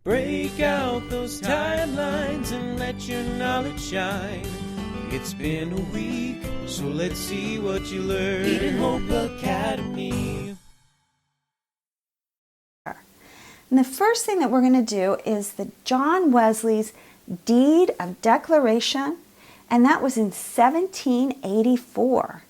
Break out those timelines and let your knowledge shine. It's been a week, so let's see what you learned. Eden Hope Academy. And the first thing that we're going to do is the John Wesley's Deed of Declaration, and that was in 1784.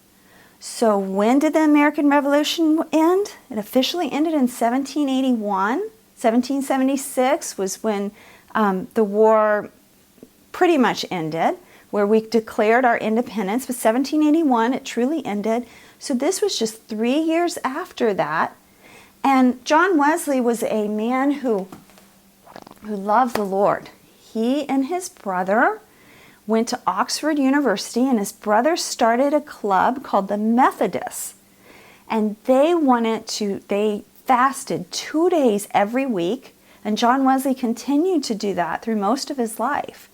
So when did the American Revolution end? It officially ended in 1781. 1776 was when the war pretty much ended, where we declared our independence. But 1781, it truly ended. So this was just 3 years after that. And John Wesley was a man who loved the Lord. He and his brother went to Oxford University, and his brother started a club called the Methodists. And they fasted 2 days every week, and John Wesley continued to do that through most of his life.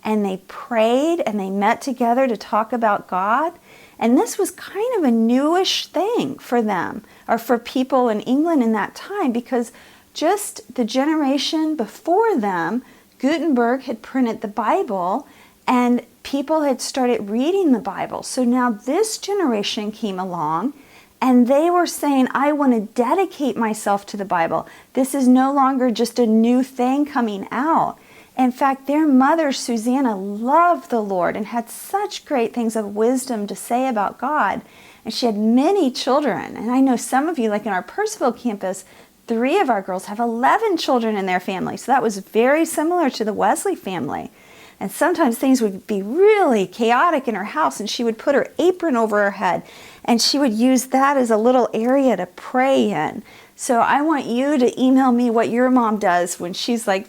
And they prayed and they met together to talk about God. And this was kind of a newish thing for them, or for people in England in that time, because just the generation before them, Gutenberg had printed the Bible and people had started reading the Bible. So now this generation came along and they were saying, I want to dedicate myself to the Bible. This is no longer just a new thing coming out. In fact, their mother, Susanna, loved the Lord and had such great things of wisdom to say about God. And she had many children. And I know some of you, like in our Percival campus, 3 of our girls have 11 children in their family. So that was very similar to the Wesley family. And sometimes things would be really chaotic in her house, and she would put her apron over her head, and she would use that as a little area to pray in. So I want you to email me what your mom does when she's like,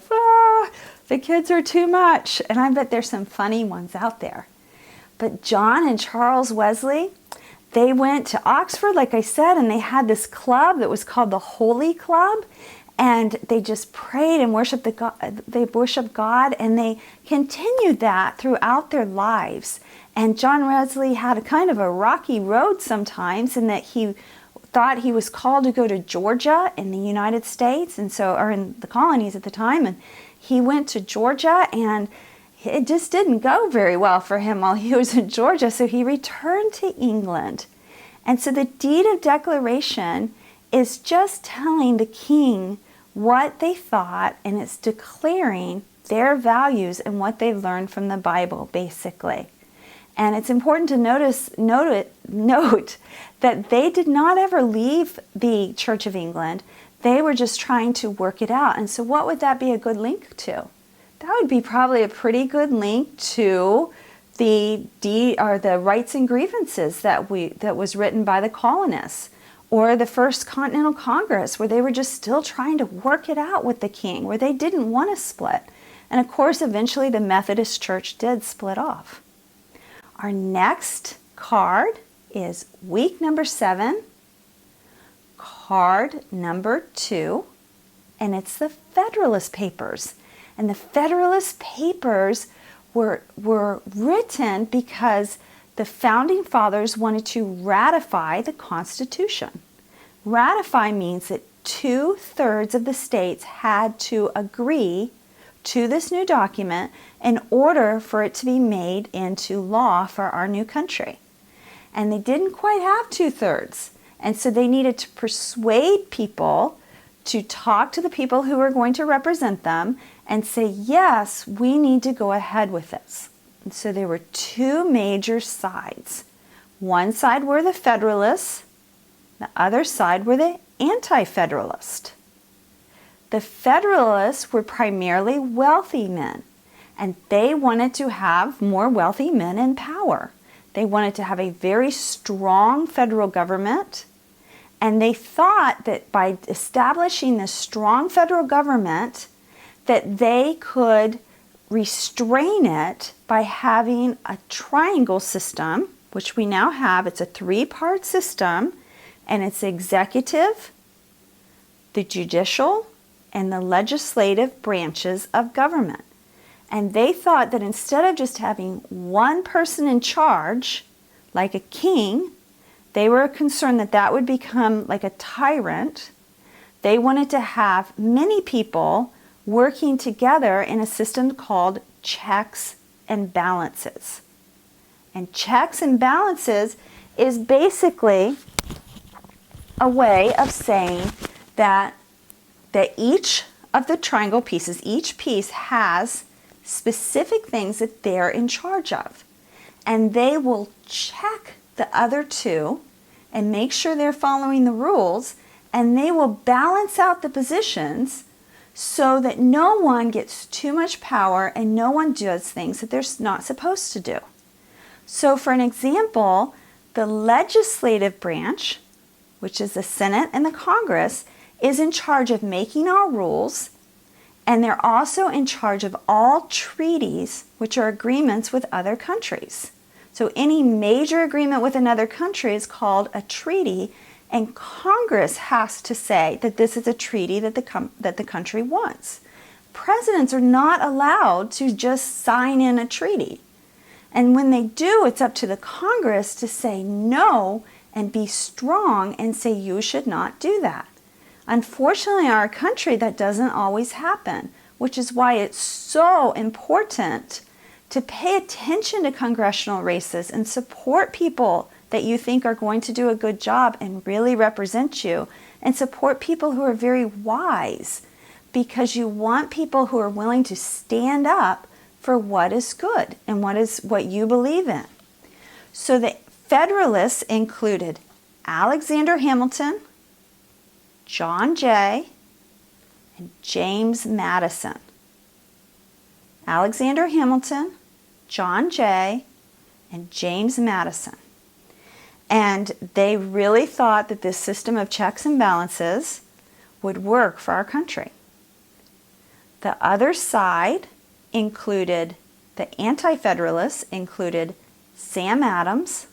the kids are too much. And I bet there's some funny ones out there. But John and Charles Wesley, they went to Oxford, like I said, and they had this club that was called the Holy Club. And they just prayed and worshiped God, and they continued that throughout their lives. And John Wesley had a kind of a rocky road sometimes, in that he thought he was called to go to Georgia in the United States, or in the colonies at the time, and he went to Georgia, and it just didn't go very well for him while he was in Georgia, so he returned to England. And so the Deed of Declaration is just telling the king what they thought, and it's declaring their values and what they've learned from the Bible, basically. And it's important to note that they did not ever leave the Church of England. They were just trying to work it out. And so what would that be a good link to? That would be probably a pretty good link to the Rights and Grievances that was written by the colonists, or the First Continental Congress, where they were just still trying to work it out with the king, where they didn't want to split. And of course, eventually the Methodist Church did split off. Our next card is week number 7, card number 2, and it's the Federalist Papers. And the Federalist Papers were written because the Founding Fathers wanted to ratify the Constitution. Ratify means that 2/3 of the states had to agree to this new document in order for it to be made into law for our new country. And they didn't quite have 2/3. And so they needed to persuade people to talk to the people who were going to represent them and say, yes, we need to go ahead with this. And so there were 2 major sides. One side were the Federalists, the other side were the Anti-Federalists. The Federalists were primarily wealthy men, and they wanted to have more wealthy men in power. They wanted to have a very strong federal government, and they thought that by establishing this strong federal government, that they could restrain it by having a triangle system, which we now have. It's a 3-part system, and it's executive, the judicial, and the legislative branches of government. And they thought that instead of just having one person in charge, like a king, they were concerned that that would become like a tyrant. They wanted to have many people working together in a system called checks and balances. And checks and balances is basically a way of saying that each of the triangle pieces, each piece has specific things that they're in charge of. And they will check the other two and make sure they're following the rules, and they will balance out the positions so that no one gets too much power and no one does things that they're not supposed to do. So for an example, the legislative branch, which is the Senate and the Congress, is in charge of making our rules, and they're also in charge of all treaties, which are agreements with other countries. So any major agreement with another country is called a treaty, and Congress has to say that this is a treaty that the country wants. Presidents are not allowed to just sign in a treaty. And when they do, it's up to the Congress to say no and be strong and say you should not do that. Unfortunately, in our country, that doesn't always happen, which is why it's so important to pay attention to congressional races and support people that you think are going to do a good job and really represent you, and support people who are very wise, because you want people who are willing to stand up for what is good and what you believe in. So the Federalists included Alexander Hamilton, John Jay, and James Madison. Alexander Hamilton, John Jay, and James Madison. And they really thought that this system of checks and balances would work for our country. The other side included, the Anti-Federalists included Sam Adams,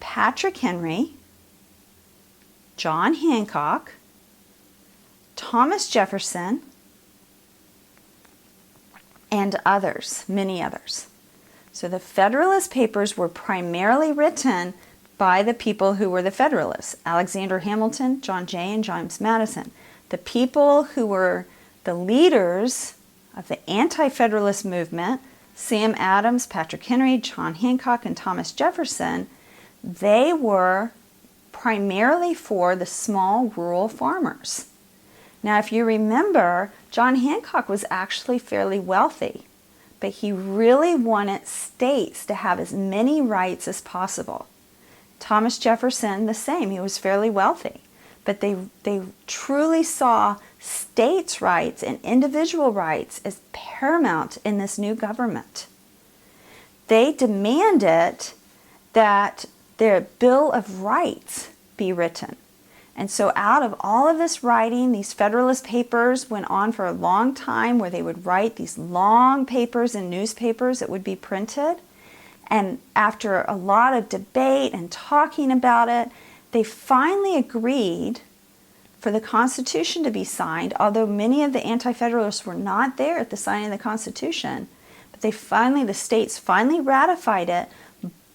Patrick Henry, John Hancock, Thomas Jefferson, and others, many others. So the Federalist Papers were primarily written by the people who were the Federalists: Alexander Hamilton, John Jay, and James Madison. The people who were the leaders of the Anti-Federalist movement, Sam Adams, Patrick Henry, John Hancock, and Thomas Jefferson, they were primarily for the small rural farmers. Now, if you remember, John Hancock was actually fairly wealthy, but he really wanted states to have as many rights as possible. Thomas Jefferson, the same. He was fairly wealthy, but they truly saw states' rights and individual rights as paramount in this new government. They demanded that their Bill of Rights be written. And so out of all of this writing, these Federalist Papers went on for a long time, where they would write these long papers in newspapers that would be printed. And after a lot of debate and talking about it, they finally agreed for the Constitution to be signed, although many of the Anti-Federalists were not there at the signing of the Constitution. But the states finally ratified it.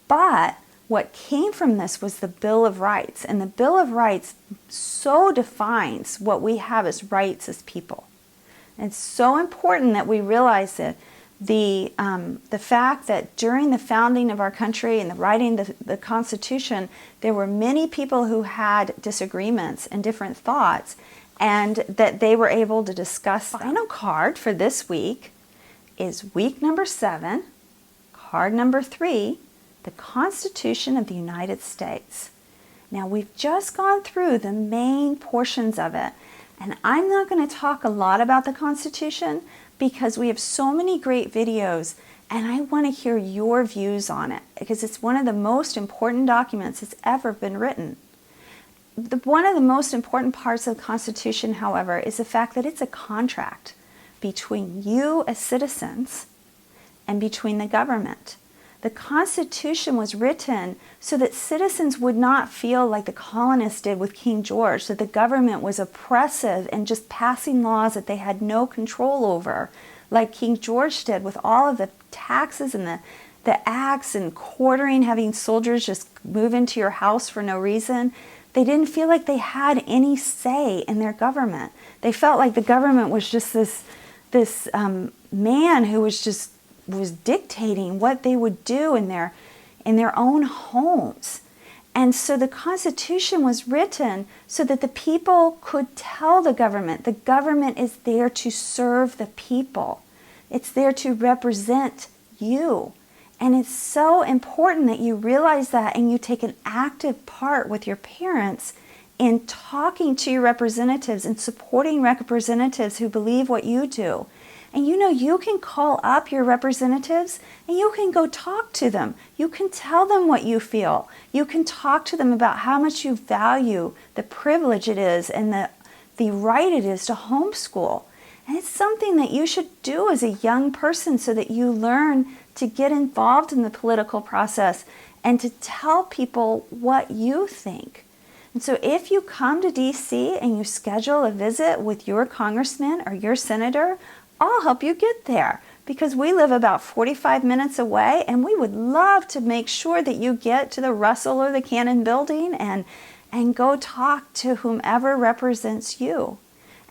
But what came from this was the Bill of Rights. And the Bill of Rights so defines what we have as rights as people. And it's so important that we realize that the fact that during the founding of our country and the writing of the Constitution, there were many people who had disagreements and different thoughts, and that they were able to discuss. The final card for this week is week number 7, card number 3, the Constitution of the United States. Now, we've just gone through the main portions of it, and I'm not going to talk a lot about the Constitution because we have so many great videos, and I want to hear your views on it because it's one of the most important documents that's ever been written. One of the most important parts of the Constitution, however, is the fact that it's a contract between you as citizens and between the government. The Constitution was written so that citizens would not feel like the colonists did with King George, that the government was oppressive and just passing laws that they had no control over, like King George did with all of the taxes and the acts and quartering, having soldiers just move into your house for no reason. They didn't feel like they had any say in their government. They felt like the government was just this man who was dictating what they would do in their own homes. And so the Constitution was written so that the people could tell the government is there to serve the people. It's there to represent you. And it's so important that you realize that and you take an active part with your parents in talking to your representatives and supporting representatives who believe what you do. And you can call up your representatives and you can go talk to them. You can tell them what you feel. You can talk to them about how much you value the privilege it is and the right it is to homeschool. And it's something that you should do as a young person so that you learn to get involved in the political process and to tell people what you think. And so if you come to DC and you schedule a visit with your congressman or your senator, I'll help you get there because we live about 45 minutes away and we would love to make sure that you get to the Russell or the Cannon building and go talk to whomever represents you.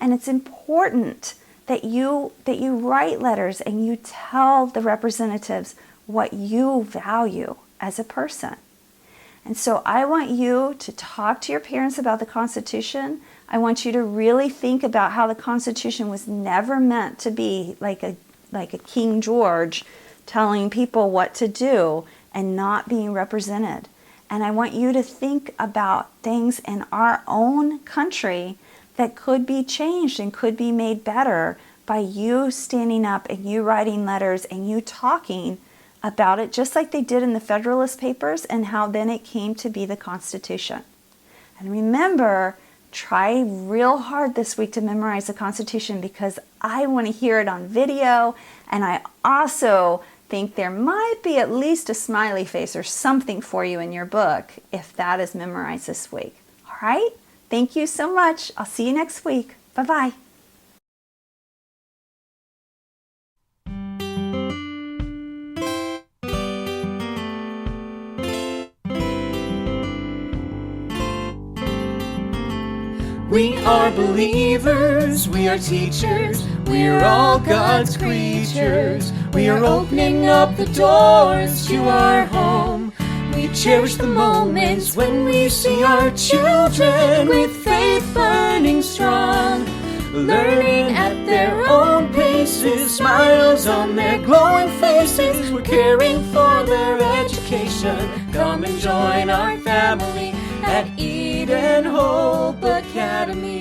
And it's important that you write letters and you tell the representatives what you value as a person. And so I want you to talk to your parents about the Constitution. I want you to really think about how the Constitution was never meant to be like a King George telling people what to do and not being represented. And I want you to think about things in our own country that could be changed and could be made better by you standing up and you writing letters and you talking about it, just like they did in the Federalist Papers and how then it came to be the Constitution. And remember, try real hard this week to memorize the Constitution because I want to hear it on video, and I also think there might be at least a smiley face or something for you in your book if that is memorized this week. All right? Thank you so much. I'll see you next week. Bye-bye. We are believers, we are teachers, we are all God's creatures. We are opening up the doors to our home. We cherish the moments when we see our children with faith burning strong, learning at their own paces, smiles on their glowing faces. We're caring for their education. Come and join our family at Eden Hope Academy.